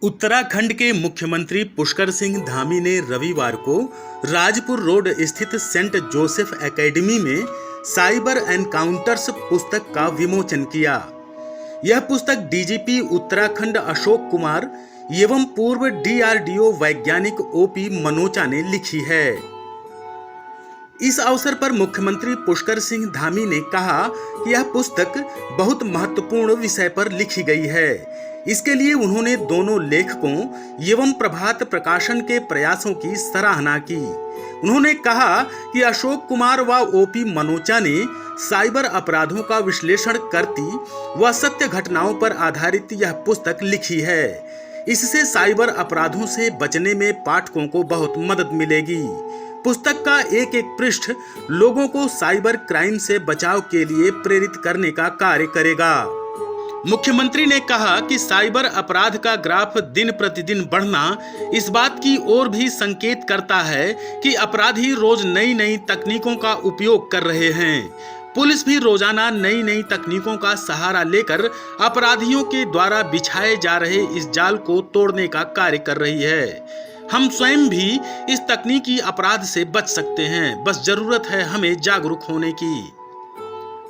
उत्तराखंड के मुख्यमंत्री पुष्कर सिंह धामी ने रविवार को राजपुर रोड स्थित सेंट जोसेफ एकेडमी में साइबर एनकाउंटर्स पुस्तक का विमोचन किया। यह पुस्तक डीजीपी उत्तराखंड अशोक कुमार एवं पूर्व डीआरडीओ वैज्ञानिक ओपी मनोचा ने लिखी है। इस अवसर पर मुख्यमंत्री पुष्कर सिंह धामी ने कहा कि यह पुस्तक बहुत महत्वपूर्ण विषय पर लिखी गई है। इसके लिए उन्होंने दोनों लेखकों एवं प्रभात प्रकाशन के प्रयासों की सराहना की। उन्होंने कहा कि अशोक कुमार व ओपी मनोचा ने साइबर अपराधों का विश्लेषण करती व सत्य घटनाओं पर आधारित यह पुस्तक लिखी है। इससे साइबर अपराधों से बचने में पाठकों को बहुत मदद मिलेगी। पुस्तक का एक एक पृष्ठ लोगों को साइबर क्राइम से बचाव के लिए प्रेरित करने का कार्य करेगा। मुख्यमंत्री ने कहा कि साइबर अपराध का ग्राफ दिन प्रतिदिन बढ़ना इस बात की ओर भी संकेत करता है कि अपराधी रोज नई नई तकनीकों का उपयोग कर रहे हैं। पुलिस भी रोजाना नई नई तकनीकों का सहारा लेकर अपराधियों के द्वारा बिछाए जा रहे इस जाल को तोड़ने का कार्य कर रही है। हम स्वयं भी इस तकनीकी अपराध से बच सकते हैं, बस जरूरत है हमें जागरूक होने की।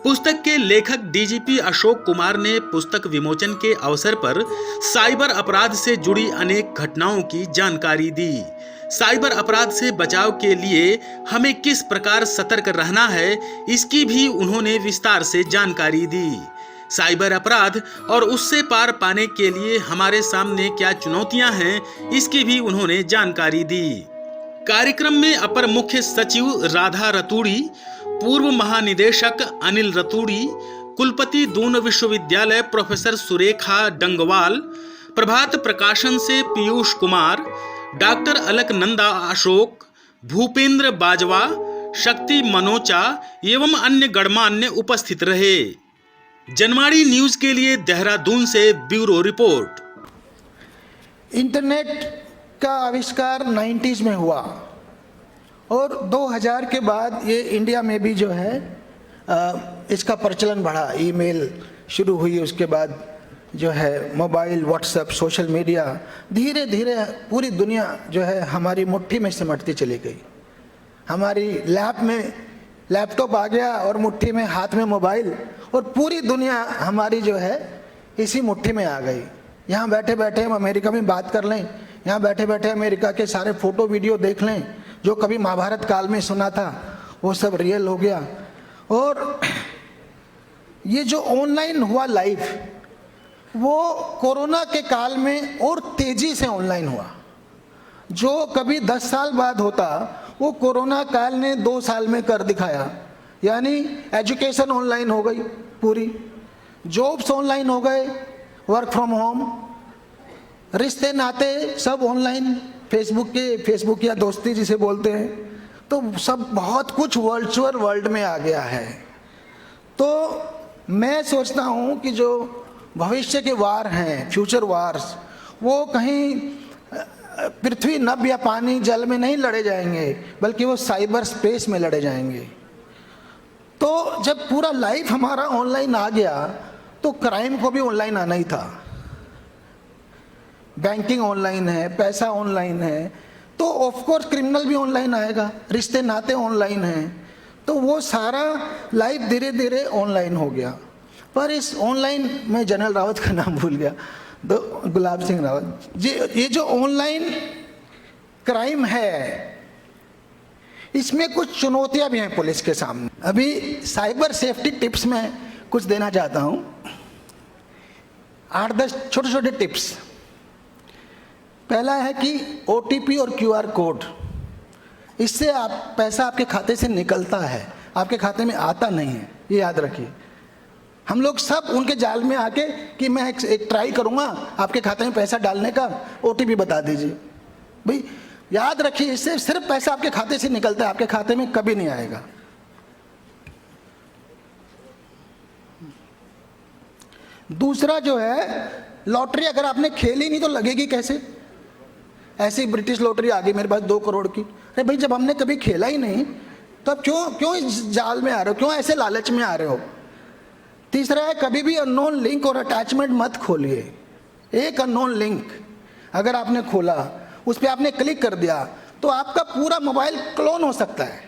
पुस्तक के लेखक डीजीपी अशोक कुमार ने पुस्तक विमोचन के अवसर पर साइबर अपराध से जुड़ी अनेक घटनाओं की जानकारी दी। साइबर अपराध से बचाव के लिए हमें किस प्रकार सतर्क रहना है, इसकी भी उन्होंने विस्तार से जानकारी दी। साइबर अपराध और उससे पार पाने के लिए हमारे सामने क्या चुनौतियां हैं, इसकी भी उन्होंने जानकारी दी। कार्यक्रम में अपर मुख्य सचिव राधा रतूड़ी, पूर्व महानिदेशक अनिल रतूड़ी, कुलपति दून विश्वविद्यालय प्रोफेसर सुरेखा डंगवाल, प्रभात प्रकाशन से पीयूष कुमार, डॉक्टर अलकनंदा अशोक, भूपेंद्र बाजवा, शक्ति मनोचा एवं अन्य गणमान्य उपस्थित रहे। जनवाणी न्यूज के लिए देहरादून से ब्यूरो रिपोर्ट। इंटरनेट का आविष्कार 90s में हुआ और 2000 के बाद ये इंडिया में भी जो है इसका प्रचलन बढ़ा। ईमेल शुरू हुई, उसके बाद जो है मोबाइल, व्हाट्सएप, सोशल मीडिया, धीरे धीरे पूरी दुनिया जो है हमारी मुट्ठी में सिमटती चली गई। हमारी लैप में लैपटॉप आ गया और मुट्ठी में हाथ में मोबाइल, और पूरी दुनिया हमारी जो है इसी मुट्ठी में आ गई। यहाँ बैठे बैठे हम अमेरिका में बात कर लें, यहाँ बैठे बैठे अमेरिका के सारे फोटो वीडियो देख लें। जो कभी महाभारत काल में सुना था वो सब रियल हो गया। और ये जो ऑनलाइन हुआ लाइफ, वो कोरोना के काल में और तेजी से ऑनलाइन हुआ। जो कभी 10 साल बाद होता वो कोरोना काल ने 2 साल में कर दिखाया। यानी एजुकेशन ऑनलाइन हो गई, पूरी जॉब्स ऑनलाइन हो गए, वर्क फ्रॉम होम, रिश्ते नाते सब ऑनलाइन, फेसबुक या दोस्ती जिसे बोलते हैं, तो सब बहुत कुछ वर्चुअल वर्ल्ड में आ गया है। तो मैं सोचता हूँ कि जो भविष्य के वार हैं, फ्यूचर वार्स, वो कहीं पृथ्वी, नभ या पानी, जल में नहीं लड़े जाएंगे, बल्कि वो साइबर स्पेस में लड़े जाएंगे। तो जब पूरा लाइफ हमारा ऑनलाइन आ गया तो क्राइम को भी ऑनलाइन आना ही था। बैंकिंग ऑनलाइन है, पैसा ऑनलाइन है, तो ऑफ कोर्स क्रिमिनल भी ऑनलाइन आएगा। रिश्ते नाते ऑनलाइन हैं, तो वो सारा लाइफ धीरे धीरे ऑनलाइन हो गया। पर इस ऑनलाइन में जनरल रावत का नाम भूल गया, तो गुलाब सिंह रावत जी, ये जो ऑनलाइन क्राइम है इसमें कुछ चुनौतियां भी हैं पुलिस के सामने। अभी साइबर सेफ्टी टिप्स में कुछ देना चाहता हूं, 8-10 छोटे छोटे टिप्स। पहला है कि OTP और QR कोड, इससे पैसा आपके खाते से निकलता है, आपके खाते में आता नहीं है, ये याद रखिए। हम लोग सब उनके जाल में आके कि मैं एक ट्राई करूंगा आपके खाते में पैसा डालने का, OTP बता दीजिए। भाई याद रखिए, इससे सिर्फ पैसा आपके खाते से निकलता है, आपके खाते में कभी नहीं आएगा। दूसरा जो है, लॉटरी अगर आपने खेली नहीं तो लगेगी कैसे? ऐसे ही ब्रिटिश लॉटरी आ गई मेरे पास 2 करोड़ की। अरे भाई, जब हमने कभी खेला ही नहीं तो अब क्यों इस जाल में आ रहे हो, क्यों ऐसे लालच में आ रहे हो? तीसरा है, कभी भी अननोन लिंक और अटैचमेंट मत खोलिए। एक अननोन लिंक अगर आपने खोला, उस पर आपने क्लिक कर दिया तो आपका पूरा मोबाइल क्लोन हो सकता है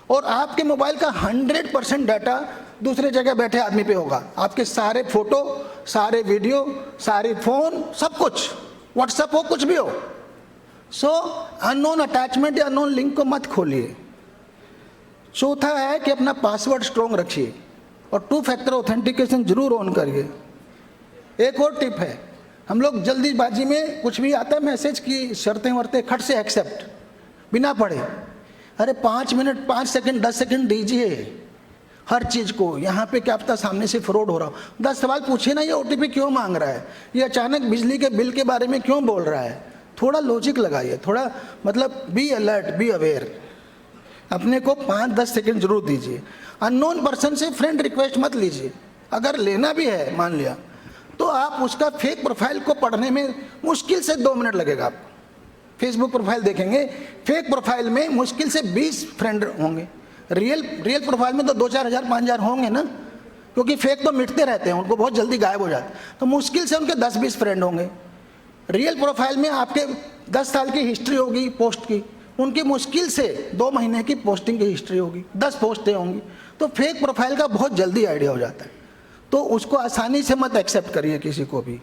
और आपके मोबाइल का 100% डाटा दूसरे जगह बैठे आदमी पे होगा। आपके सारे फोटो, सारे वीडियो, सारे फोन, सब कुछ, व्हाट्सएप हो, कुछ भी हो। सो अननोन अटैचमेंट या अननोन लिंक को मत खोलिए। चौथा है कि अपना पासवर्ड स्ट्रॉन्ग रखिए और 2 फैक्टर ऑथेंटिकेशन जरूर ऑन करिए। एक और टिप है, हम लोग जल्दीबाजी में कुछ भी आता है मैसेज की शर्तें वर्तें खट से एक्सेप्ट बिना पढ़े। अरे 5 मिनट, 5 सेकंड, 10 सेकंड दीजिए हर चीज़ को। यहाँ पे क्या पता सामने से फ्रॉड हो रहा हो। 10 सवाल पूछिए ना, ये OTP क्यों मांग रहा है, ये अचानक बिजली के बिल के बारे में क्यों बोल रहा है। थोड़ा लॉजिक लगाइए, थोड़ा मतलब बी अलर्ट, बी अवेयर। अपने को 5-10 सेकंड जरूर दीजिए। अननोन पर्सन से फ्रेंड रिक्वेस्ट मत लीजिए। अगर लेना भी है, मान लिया, तो आप उसका फेक प्रोफाइल को पढ़ने में मुश्किल से 2 मिनट लगेगा आपको। फेसबुक प्रोफाइल देखेंगे, फेक प्रोफाइल में मुश्किल से 20 फ्रेंड होंगे। रियल प्रोफाइल में तो 2-4 हज़ार 5,000 होंगे ना, क्योंकि फेक तो मिटते रहते हैं, उनको बहुत जल्दी गायब हो जाते हैं। तो मुश्किल से उनके 10-20 फ्रेंड होंगे। रियल प्रोफाइल में आपके 10 साल की हिस्ट्री होगी पोस्ट की, उनकी मुश्किल से 2 महीने की पोस्टिंग की हिस्ट्री होगी, 10 पोस्टें होंगी। तो फेक प्रोफाइल का बहुत जल्दी आइडिया हो जाता है। तो उसको आसानी से मत एक्सेप्ट करिए किसी को भी।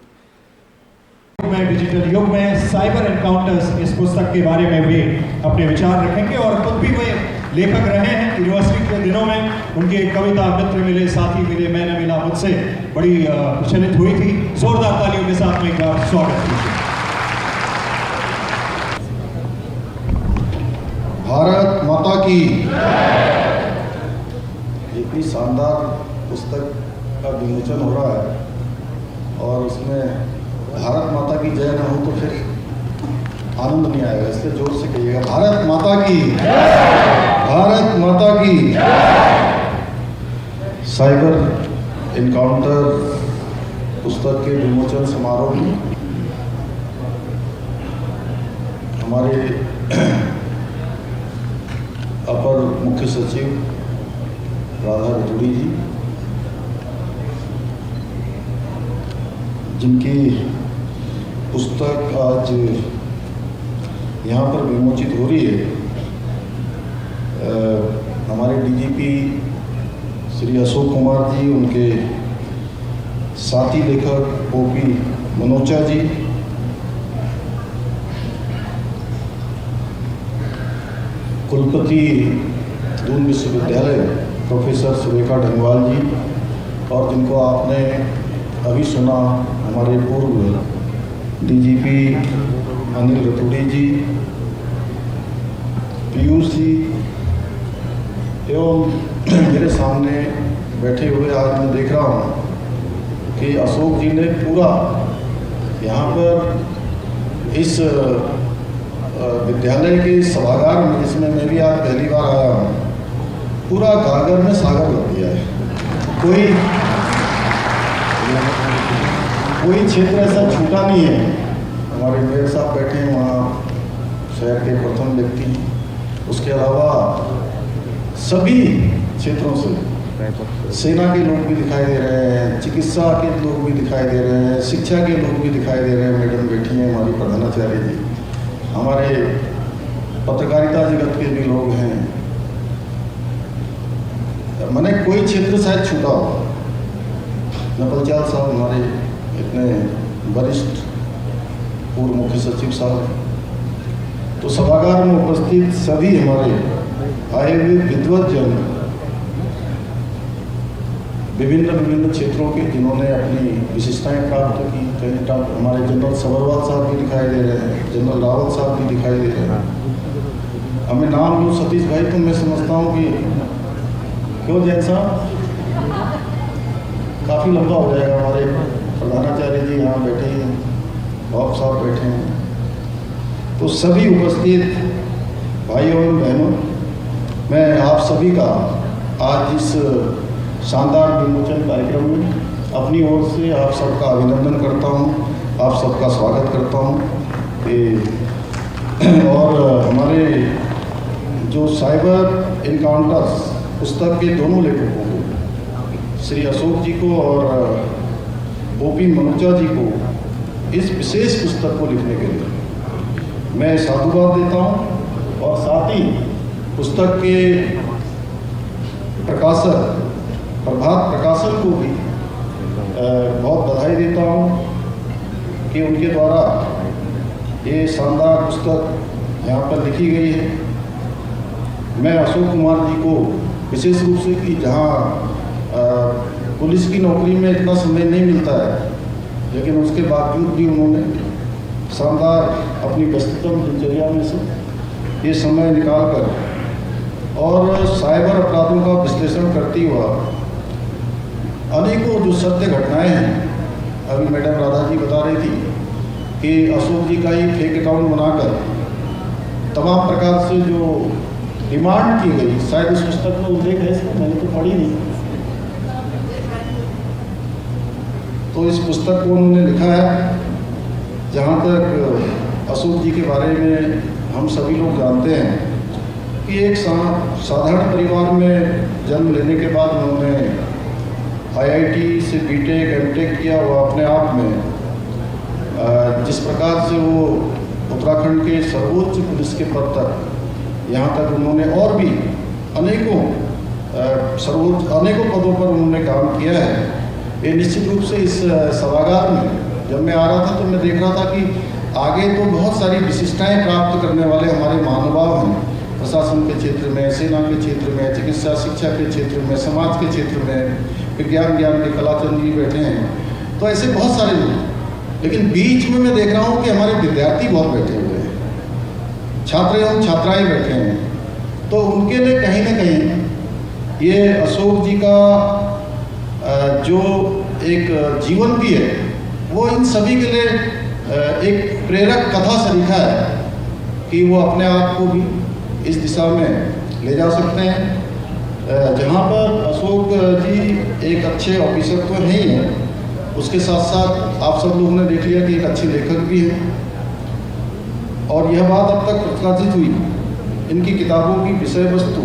में डिजिटल युग में साइबर एनकाउंटर्स, इस पुस्तक के बारे में भी अपने विचार रखेंगे और खुद भी वे लेखक रहे हैं। यूनिवर्सिटी के दिनों में उनकी एक कविता मित्र मिले, साथी मिले, मैंने मिला मुझसे, बड़ी प्रचलित हुई थी। जोरदार तालियों के साथ में एक बार स्वागत कीजिए। भारत माता की। इतनी शानदार पुस्तक का विमोचन हो रहा है और उसमें भारत माता की जय ना हो तो फिर आनंद नहीं आएगा, इसलिए जोर से कहिएगा, भारत माता की, भारत माता की। साइबर एनकाउंटर पुस्तक के विमोचन समारोह में हमारे अपर मुख्य सचिव राधा रतूड़ी जी, जिनकी पुस्तक आज यहाँ पर विमोचित हो रही है, हमारे DGP श्री अशोक कुमार जी, उनके साथी लेखक OP मनोचा जी, कुलपति दून विश्वविद्यालय प्रोफेसर सुरेखा ढंगवाल जी, और जिनको आपने अभी सुना हमारे पूर्व DGP अनिल रतूड़ी जी, पीयूष जी, एवं मेरे सामने बैठे हुए आज मैं देख रहा हूँ कि अशोक जी ने पूरा यहाँ पर इस विद्यालय के सभागार में, जिसमें मैं भी आज पहली बार आया हूँ, पूरा गागर में सागर रख दिया है। कोई क्षेत्र ऐसा छूटा नहीं है। हमारे मेयर साहब बैठे हैं वहाँ, शहर के प्रथम व्यक्ति, उसके अलावा सभी क्षेत्रों से सेना के लोग भी दिखाई दे रहे हैं, चिकित्सा के लोग भी दिखाई दे रहे हैं, शिक्षा के लोग भी दिखाई दे रहे हैं। मैडम बैठी हैं हमारी प्रधानाचार्य जी, हमारे पत्रकारिता जगत के भी लोग हैं। मैंने कोई क्षेत्र शायद छूटा हो। नपलचाल साहब हमारे इतने वरिष्ठ पूर्व मुख्य सचिव साहब, तो सभागार में उपस्थित सभी हमारे आए हुए विद्वत जन, विभिन्न क्षेत्रों के, जिन्होंने अपनी विशेषताएं प्राप्त की। कहीं हमारे जनरल सबरवाल साहब भी दिखाई दे रहे हैं, जनरल रावत साहब भी दिखाई दे रहे हैं। हमें नाम लूँ सतीश भाई, तो मैं समझता हूँ कि क्यों जैन साहब काफ़ी लंबा हो जाएगा। हमारे प्रधानाचार्य जी यहाँ बैठे हैं, बाप साहब बैठे हैं, तो सभी उपस्थित भाइयों और बहनों, मैं आप सभी का आज इस शानदार विमोचन कार्यक्रम में अपनी ओर से आप सबका अभिनंदन करता हूँ, आप सबका स्वागत करता हूँ। और हमारे जो साइबर इनकाउंटर्स पुस्तक के दोनों लेखकों को, श्री अशोक जी को और ओपी मनोजा जी को, इस विशेष पुस्तक को लिखने के लिए मैं साधुवाद देता हूँ। और साथ ही पुस्तक के प्रकाशक प्रभात प्रकाशन को भी बहुत बधाई देता हूँ कि उनके द्वारा ये शानदार पुस्तक यहाँ पर लिखी गई है। मैं अशोक कुमार जी को विशेष रूप से, कि जहाँ पुलिस की नौकरी में इतना समय नहीं मिलता है, लेकिन उसके बावजूद भी उन्होंने शानदार अपनी व्यस्ततम दिनचर्या में से ये समय निकाल कर और साइबर अपराधों का विश्लेषण करती हुआ अनेकों जो सत्य घटनाएं हैं, अभी मैडम राधा जी बता रही थी कि अशोक जी का ही फेक अकाउंट बनाकर तमाम प्रकार से जो डिमांड की गई, शायद इस पुस्तक में उल्लेख है, इसको मैंने तो पढ़ी नहीं, तो इस पुस्तक को उन्होंने लिखा है। जहाँ तक अशोक जी के बारे में हम सभी लोग जानते हैं कि एक साधारण परिवार में जन्म लेने के बाद उन्होंने IIT से BTech MTech किया हुआ। अपने आप में जिस प्रकार से वो उत्तराखंड के सर्वोच्च पुलिस के पद तक, यहाँ तक उन्होंने और भी अनेकों पदों पर उन्होंने काम किया है। ये निश्चित रूप से इस सभागार में जब मैं आ रहा था तो मैं देख रहा था कि आगे तो बहुत सारी विशिष्टताएं प्राप्त करने वाले हमारे महानुभाव हैं, प्रशासन के क्षेत्र में, सेना के क्षेत्र में, चिकित्सा शिक्षा के क्षेत्र में, समाज के क्षेत्र में, विज्ञान ज्ञान के कलाचंद जी बैठे हैं, तो ऐसे बहुत सारे लोग। लेकिन बीच में मैं देख रहा हूँ कि हमारे विद्यार्थी बहुत बैठे हुए हैं, छात्र एवं छात्राएँ बैठे हैं। तो उनके लिए कहीं ना कहीं ये अशोक जी का जो एक जीवन भी है, वो इन सभी के लिए एक प्रेरक कथा सरीखा है कि वो अपने आप को भी इस दिशा में ले जा सकते हैं। जहाँ पर अशोक जी एक अच्छे ऑफिसर तो नहीं हैं, उसके साथ साथ आप सब लोगों ने देख लिया कि एक अच्छे लेखक भी हैं। और यह बात अब तक प्रकाशित हुई इनकी किताबों की विषय वस्तु,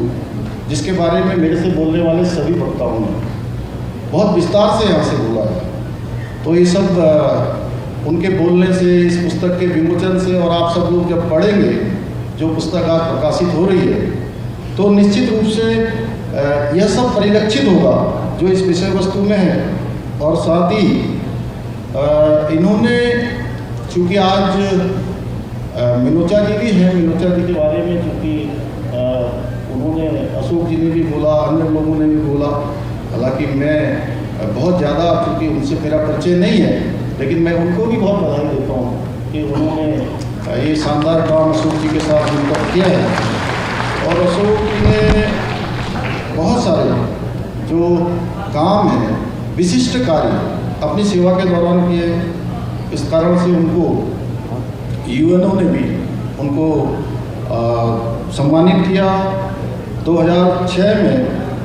जिसके बारे में मेरे से बोलने वाले सभी वक्ताओं ने बहुत विस्तार से यहाँ से बोला है। तो ये सब उनके बोलने से, इस पुस्तक के विमोचन से, और आप सब लोग जब पढ़ेंगे जो पुस्तक आज प्रकाशित हो रही है, तो निश्चित रूप से यह सब परिलक्षित होगा जो इस विषय वस्तु में है। और साथ ही इन्होंने, चूँकि आज मनोजा जी भी हैं, मनोजा जी के बारे में चूँकि उन्होंने, अशोक जी ने भी बोला, अन्य लोगों ने भी बोला, हालांकि मैं बहुत ज़्यादा, चूँकि उनसे मेरा परिचय नहीं है, लेकिन मैं उनको भी बहुत बधाई देता हूँ कि उन्होंने ये शानदार काम अशोक जी के साथ मिलकर किया है। और अशोक जी ने बहुत सारे जो काम हैं, विशिष्ट कार्य अपनी सेवा के दौरान किए। इस कारण से उनको UNO ने भी उनको सम्मानित किया। 2006 में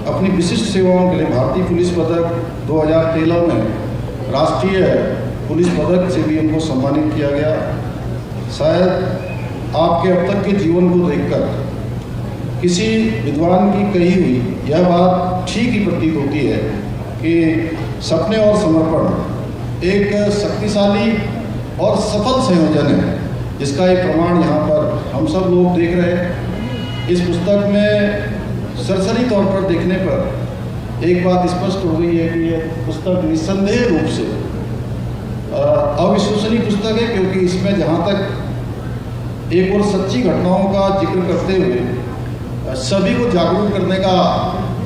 अपनी विशिष्ट सेवाओं के लिए भारतीय पुलिस पदक, 2013 में राष्ट्रीय पुलिस पदक से भी उनको सम्मानित किया गया। शायद आपके अब तक के जीवन को देखकर किसी विद्वान की कही हुई यह बात ठीक ही प्रतीत होती है कि सपने और समर्पण एक शक्तिशाली और सफल संयोजन है, जिसका एक प्रमाण यहाँ पर हम सब लोग देख रहे हैं। इस पुस्तक में सरसरी तौर पर देखने पर एक बात स्पष्ट हो गई है कि यह पुस्तक निस्संदेह रूप से अविश्वसनीय पुस्तक है, क्योंकि इसमें जहाँ तक एक और सच्ची घटनाओं का जिक्र करते हुए सभी को जागरूक करने का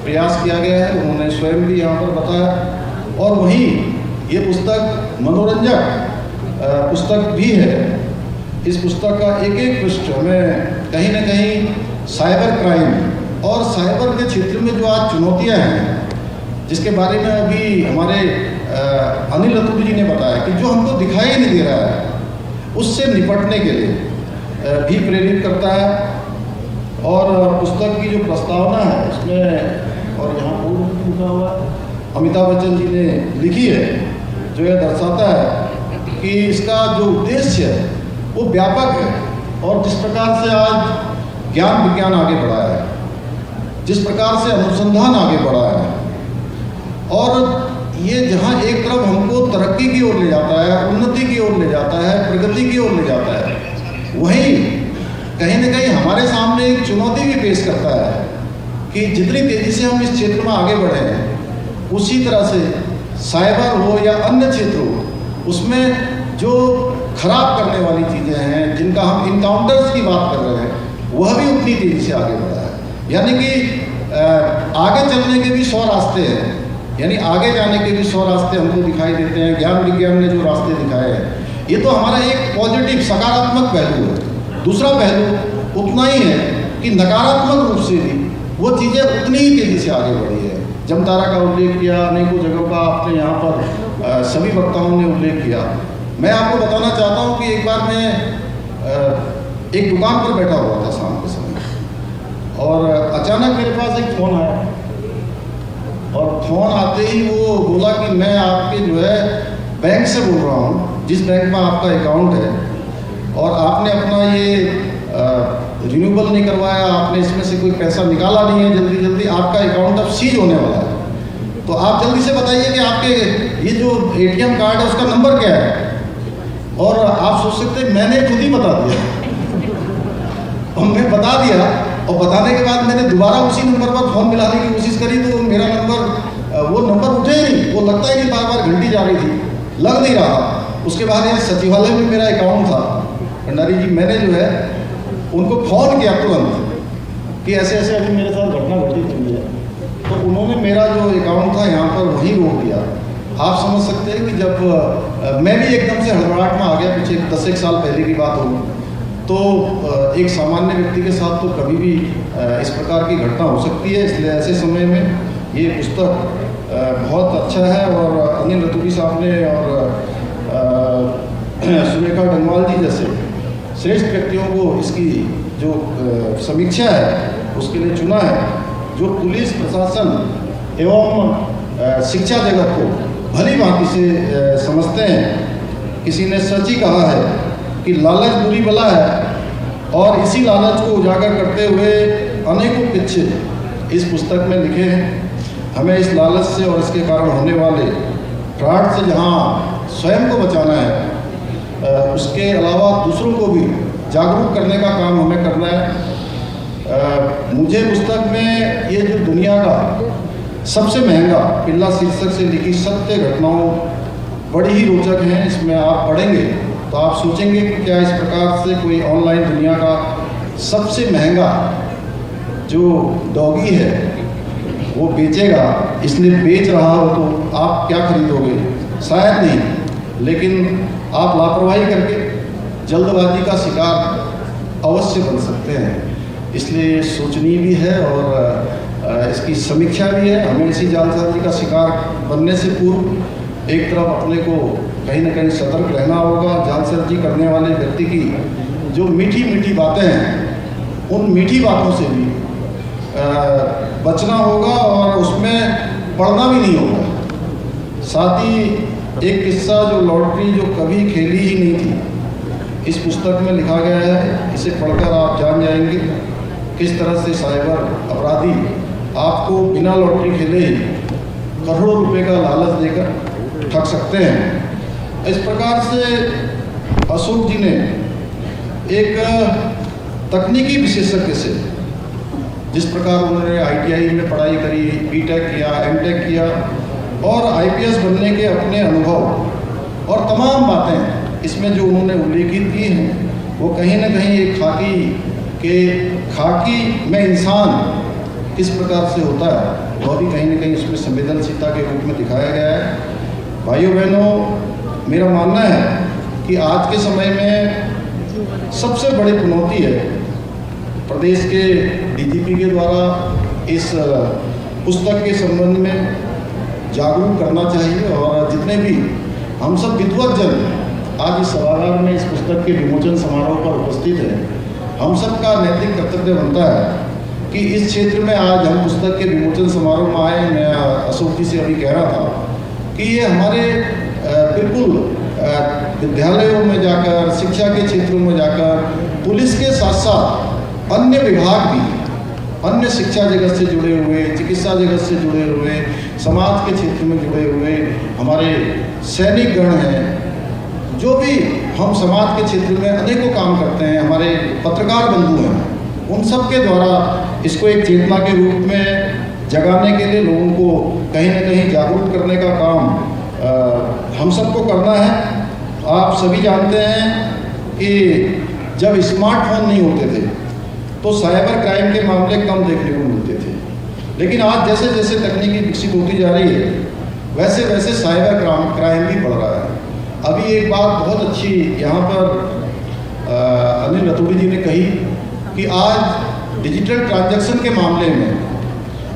प्रयास किया गया है। उन्होंने स्वयं भी यहाँ पर बताया। और वहीं ये पुस्तक मनोरंजक पुस्तक भी है। इस पुस्तक का एक एक पृष्ठ हमें कहीं ना कहीं साइबर क्राइम और साइबर के क्षेत्र में जो आज चुनौतियाँ हैं, जिसके बारे में अभी हमारे अनिल अतुल जी ने बताया कि जो हमको दिखाई नहीं दे रहा है, उससे निपटने के लिए भी प्रेरित करता है। और पुस्तक की जो प्रस्तावना है उसमें, और यहाँ बोर्ड लिखा हुआ है अमिताभ बच्चन जी ने लिखी है, जो यह दर्शाता है कि इसका जो उद्देश्य है वो व्यापक है। और जिस प्रकार से आज ज्ञान विज्ञान आगे बढ़ा है, जिस प्रकार से अनुसंधान आगे बढ़ा है, और ये जहाँ एक तरफ हमको तरक्की की ओर ले जाता है, उन्नति की ओर ले जाता है, प्रगति की ओर ले जाता है, वहीं कहीं न कहीं हमारे सामने एक चुनौती भी पेश करता है कि जितनी तेज़ी से हम इस क्षेत्र में आगे बढ़े हैं, उसी तरह से साइबर हो या अन्य क्षेत्र हो, उसमें जो खराब करने वाली चीज़ें हैं, जिनका हम इनकाउंटर्स की बात कर रहे हैं, वह भी उतनी तेज़ी से आगे बढ़ा है। यानी कि आगे चलने के भी 100 रास्ते हैं, यानी आगे जाने के भी 100 रास्ते हमको दिखाई देते हैं। ज्ञान विज्ञान ने जो रास्ते दिखाए हैं, ये तो हमारा एक पॉजिटिव सकारात्मक पहलू है। दूसरा पहलू उतना ही है कि नकारात्मक रूप से भी वो चीज़ें उतनी ही तेज़ी से आगे बढ़ी है। जमतारा का उल्लेख किया, अनेकों जगहों का आपने यहाँ पर सभी वक्ताओं ने उल्लेख किया। मैं आपको बताना चाहता हूँ कि एक बार मैं एक दुकान पर बैठा हुआ था शाम के समय, और अचानक मेरे पास एक फ़ोन आया, और फ़ोन आते ही वो बोला कि मैं आपके जो है बैंक से बोल रहा हूँ, जिस बैंक में आपका अकाउंट है, और आपने अपना ये रिन्यूअल नहीं करवाया, आपने इसमें से कोई पैसा निकाला नहीं है, जल्दी जल्दी आपका अकाउंट अब सीज होने वाला है, तो आप जल्दी से बताइए कि आपके ये जो ATM कार्ड है उसका नंबर क्या है। और आप सोच सकते हैं मैंने खुद ही बता दिया, और मैं बता दिया, और बताने के बाद मैंने दोबारा उसी नंबर पर फ़ोन मिलाने की कोशिश करी, तो मेरा नंबर, वो नंबर उठे ही नहीं, वो लगता है कि बार बार घंटी जा रही थी, लग नहीं रहा। उसके बाद ये सचिवालय में मेरा अकाउंट था, भंडारी जी, मैंने जो है उनको फ़ोन किया तुरंत कि ऐसे ऐसे अभी मेरे साथ घटना घटित हुई है, तो उन्होंने मेरा जो अकाउंट था यहाँ पर वहीं रोक दिया। आप समझ सकते हैं कि जब मैं भी एकदम से हड़बड़ाहट में आ गया, पीछे 10 साल पहले की बात होगी, तो एक सामान्य व्यक्ति के साथ तो कभी भी इस प्रकार की घटना हो सकती है। इसलिए ऐसे समय में ये पुस्तक बहुत अच्छा है, और अनिल रतूड़ी साहब ने और सुरेखा डंगवाल जी जैसे श्रेष्ठ व्यक्तियों को इसकी जो समीक्षा है उसके लिए चुना है, जो पुलिस प्रशासन एवं शिक्षा जगत को भली भांति से समझते हैं। किसी ने सच ही कहा है कि लालच बुरी बला है, और इसी लालच को उजागर करते हुए अनेकों किस्से इस पुस्तक में लिखे हैं। हमें इस लालच से और इसके कारण होने वाले फ्रॉड से जहाँ स्वयं को बचाना है, उसके अलावा दूसरों को भी जागरूक करने का काम हमें करना है। मुझे पुस्तक में ये जो दुनिया का सबसे महंगा पिल्ला शीर्षक से लिखी सत्य घटनाओं बड़ी ही रोचक हैं। इसमें आप पढ़ेंगे तो आप सोचेंगे कि क्या इस प्रकार से कोई ऑनलाइन दुनिया का सबसे महंगा जो डॉगी है वो बेचेगा, इसलिए बेच रहा हो तो आप क्या खरीदोगे? शायद नहीं, लेकिन आप लापरवाही करके जल्दबाजी का शिकार अवश्य बन सकते हैं। इसलिए सोचनीय भी है और इसकी समीक्षा भी है। हमें इसी जालसाजी का शिकार बनने से पूर्व एक तरफ अपने को कहीं ना कहीं सतर्क रहना होगा। जालसाजी करने वाले व्यक्ति की जो मीठी मीठी बातें हैं, उन मीठी बातों से भी बचना होगा और उसमें पढ़ना भी नहीं होगा। साथ ही एक किस्सा जो लॉटरी जो कभी खेली ही नहीं थी, इस पुस्तक में लिखा गया है। इसे पढ़कर आप जान जाएंगे किस तरह से साइबर अपराधी आपको बिना लॉटरी खेले ही करोड़ों रुपए का लालच देकर ठग सकते हैं। इस प्रकार से अशोक जी ने एक तकनीकी विशेषज्ञ से, जिस प्रकार उन्होंने ITI में पढ़ाई करी, BTech किया, MTech किया और IPS बनने के अपने अनुभव और तमाम बातें इसमें जो उन्होंने उल्लेखित की हैं, वो कहीं ना कहीं एक खाकी में इंसान किस प्रकार से होता है वह भी कहीं ना कहीं उसमें संवेदनशीलता के रूप में दिखाया गया है। भाइयों बहनों, मेरा मानना है कि आज के समय में सबसे बड़ी चुनौती है प्रदेश के DGP के द्वारा इस पुस्तक के संबंध में जागरूक करना चाहिए। और जितने भी हम सब विद्वत जन आज इस सभागार में इस पुस्तक के विमोचन समारोह पर उपस्थित हैं, हम सब का नैतिक कर्तव्य बनता है कि इस क्षेत्र में आज हम पुस्तक के विमोचन समारोह में आए। मैं अशोक जी से अभी कह रहा था कि ये हमारे बिल्कुल विद्यालयों में जाकर, शिक्षा के क्षेत्रों में जाकर, पुलिस के साथ साथ अन्य विभाग भी, अन्य शिक्षा जगत से जुड़े हुए, चिकित्सा जगत से जुड़े हुए, समाज के क्षेत्र में जुड़े हुए हमारे सैनिक गण हैं, जो भी हम समाज के क्षेत्र में अनेकों काम करते हैं, हमारे पत्रकार बंधु हैं, उन सब के द्वारा इसको एक चेतना के रूप में जगाने के लिए लोगों को कहीं ना कहीं जागरूक करने का काम हम सबको करना है। आप सभी जानते हैं कि जब स्मार्टफोन नहीं होते थे तो साइबर क्राइम के मामले कम देखने को मिलते थे, लेकिन आज जैसे जैसे तकनीकी विकसित होती जा रही है वैसे वैसे साइबर क्राइम भी बढ़ रहा है। अभी एक बात बहुत अच्छी यहाँ पर अनिल रतूड़ी जी ने कही कि आज डिजिटल ट्रांजैक्शन के मामले में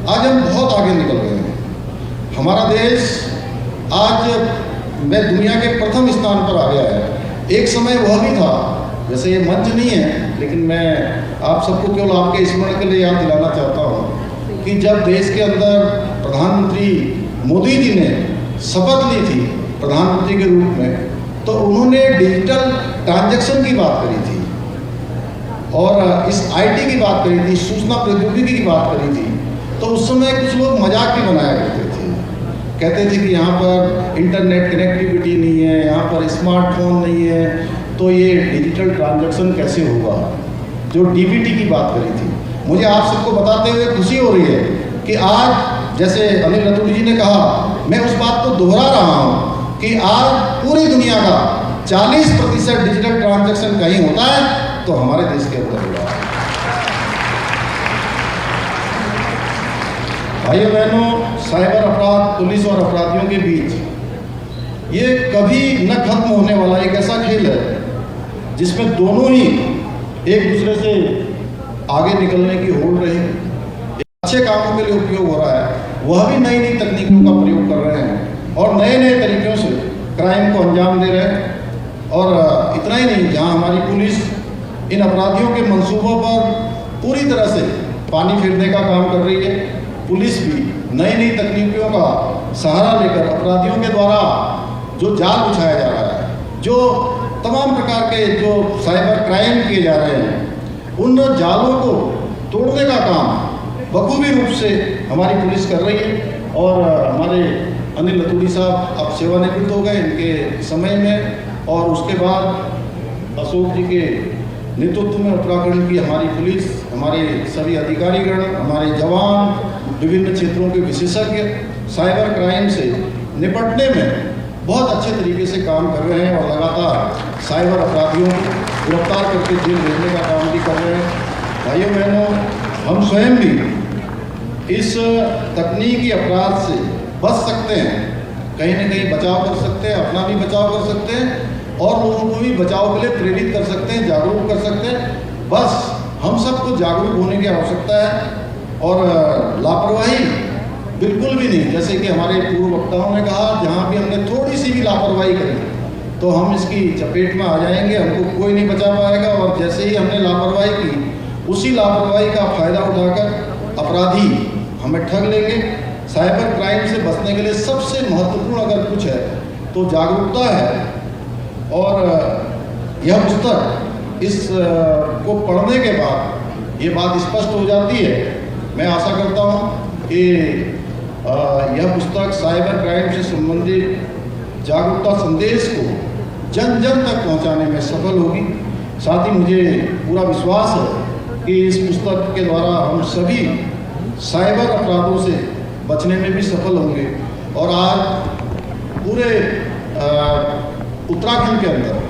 आज हम बहुत आगे निकल गए हैं। हमारा देश आज मैं दुनिया के प्रथम स्थान पर आ गया है। एक समय वह भी था, जैसे ये मंच नहीं है, लेकिन मैं आप सबको केवल आपके स्मरण के लिए याद दिलाना चाहता हूँ कि जब देश के अंदर प्रधानमंत्री मोदी जी ने शपथ ली थी प्रधानमंत्री के रूप में, तो उन्होंने डिजिटल ट्रांजैक्शन की बात करी थी और इस आईटी की बात करी थी, सूचना प्रौद्योगिकी की बात करी थी। तो उस समय कुछ लोग मजाक भी बनाया करते थे, कहते थे कि यहाँ पर इंटरनेट कनेक्टिविटी नहीं है, यहाँ पर स्मार्टफोन नहीं है, तो ये डिजिटल ट्रांजैक्शन कैसे होगा। जो डीबीटी की बात करी थी, मुझे आप सबको बताते हुए खुशी हो रही है कि आज जैसे अनिल रतूड़ी जी ने कहा, मैं उस बात को दोहरा रहा हूँ कि आज पूरी दुनिया का 40% डिजिटल ट्रांजैक्शन कहीं होता है तो हमारे देश के अंदर हुआ है। भाइयों बहनों, साइबर अपराध पुलिस और अपराधियों के बीच ये कभी न खत्म होने वाला एक ऐसा खेल है जिसमें दोनों ही एक दूसरे से आगे निकलने की होड़ रही, अच्छे कामों के लिए उपयोग हो रहा है, वह भी नई नई तकनीकों का प्रयोग कर रहे हैं और नए नए तरीक़ों से क्राइम को अंजाम दे रहे हैं। और इतना ही नहीं, जहां हमारी पुलिस इन अपराधियों के मंसूबों पर पूरी तरह से पानी फेरने का काम कर रही है, पुलिस भी नई नई तकनीकों का सहारा लेकर अपराधियों के द्वारा जो जाल बिछाया जा रहा है, जो तमाम प्रकार के जो साइबर क्राइम किए जा रहे हैं, उन जालों को तोड़ने का काम बखूबी रूप से हमारी पुलिस कर रही है। और हमारे अनिल रतूड़ी साहब अब सेवानिवृत्त हो गए इनके समय में, और उसके बाद अशोक जी के नेतृत्व में उत्तराखंड की हमारी पुलिस, हमारे सभी अधिकारीगण, हमारे जवान, विभिन्न क्षेत्रों के विशेषज्ञ साइबर क्राइम से निपटने में बहुत अच्छे तरीके से काम कर रहे हैं और लगातार साइबर अपराधियों को गिरफ्तार करके जेल भेजने का काम भी कर रहे हैं। भाइयों बहनों, हम स्वयं भी इस तकनीकी अपराध से बच सकते हैं, कहीं न कहीं बचाव कर सकते हैं, अपना भी बचाव कर सकते हैं और लोगों को भी बचाव के लिए प्रेरित कर सकते हैं, जागरूक कर सकते हैं। बस हम सबको जागरूक होने की आवश्यकता है और लापरवाही बिल्कुल भी नहीं। जैसे कि हमारे पूर्व वक्ताओं ने कहा, जहाँ भी हमने थोड़ी सी भी लापरवाही करी तो हम इसकी चपेट में आ जाएंगे, हमको कोई नहीं बचा पाएगा। और जैसे ही हमने लापरवाही की, उसी लापरवाही का फ़ायदा उठाकर अपराधी हमें ठग लेंगे। साइबर क्राइम से बचने के लिए सबसे महत्वपूर्ण अगर कुछ है तो जागरूकता है। और यह पुस्तक इस को पढ़ने के बाद ये बात स्पष्ट हो जाती है। मैं आशा करता हूँ कि यह पुस्तक साइबर क्राइम से संबंधित जागरूकता संदेश को जन जन तक पहुँचाने में सफल होगी। साथ ही मुझे पूरा विश्वास है कि इस पुस्तक के द्वारा हम सभी साइबर अपराधों से बचने में भी सफल होंगे। और आज पूरे उत्तराखंड के अंदर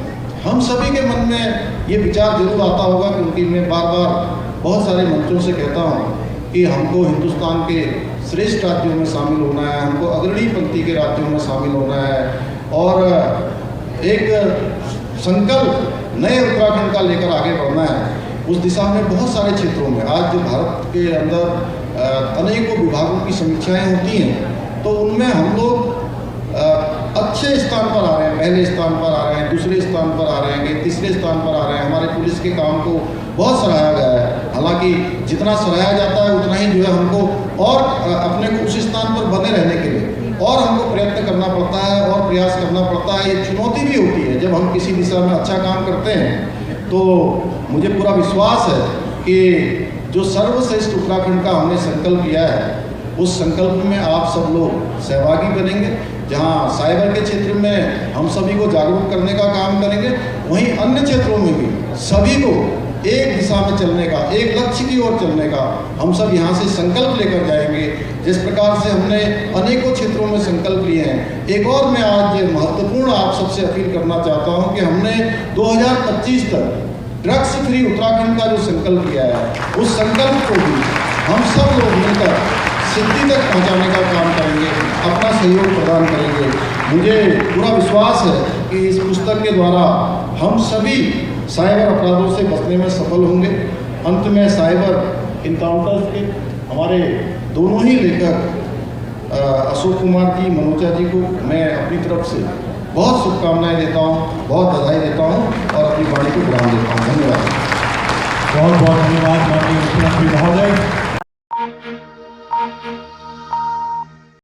हम सभी के मन में ये विचार जरूर आता होगा, क्योंकि मैं बार बार बहुत सारे मंचों से कहता हूँ कि हमको हिंदुस्तान के श्रेष्ठ राज्यों में शामिल होना है, हमको अग्रणी पंक्ति के राज्यों में शामिल होना है और एक संकल्प नए उत्तराखंड का लेकर आगे बढ़ना है। उस दिशा में बहुत सारे क्षेत्रों में आज भारत के अंदर अनेकों विभागों की समीक्षाएं होती हैं, तो उनमें हम लोग अच्छे स्थान पर आ रहे हैं, पहले स्थान पर आ रहे हैं, दूसरे स्थान पर आ रहे हैं, तीसरे स्थान पर आ रहे हैं। हमारे पुलिस के काम को बहुत सराहा गया है। हालांकि जितना सराहा जाता है उतना ही जो है हमको और अपने को उस स्थान पर बने रहने के लिए और हमको प्रयत्न करना पड़ता है और प्रयास करना पड़ता है। ये चुनौती भी होती है जब हम किसी दिशा में अच्छा काम करते हैं। तो मुझे पूरा विश्वास है कि जो सर्वश्रेष्ठ उत्तराखंड का हमने संकल्प लिया है उस संकल्प में आप सब लोग सहभागी बनेंगे। जहां साइबर के क्षेत्र में हम सभी को जागरूक करने का काम करेंगे, वहीं अन्य क्षेत्रों में भी सभी को एक दिशा में चलने का, एक लक्ष्य की ओर चलने का हम सब यहाँ से संकल्प लेकर जाएंगे। जिस प्रकार से हमने अनेकों क्षेत्रों में संकल्प लिए हैं, एक और मैं आज महत्वपूर्ण आप सबसे अपील करना चाहता हूँ कि हमने 2025 तक ड्रग्स फ्री उत्तराखंड का जो संकल्प लिया है, उस संकल्प को भी हम सब लोग मिलकर सिद्धि तक पहुंचाने का काम करेंगे, अपना सहयोग प्रदान करेंगे। मुझे पूरा विश्वास है कि इस पुस्तक के द्वारा हम सभी साइबर अपराधों से बचने में सफल होंगे। अंत में साइबर इनकाउंटर्स के हमारे दोनों ही लेखक अशोक कुमार जी, मनोजा जी को मैं अपनी तरफ से बहुत शुभकामनाएं देता हूँ, बहुत बधाई देता हूँ और अपनी वाणी को विराम देता हूँ। धन्यवाद। बहुत बहुत धन्यवाद माननीय मुख्यमंत्री महोदय।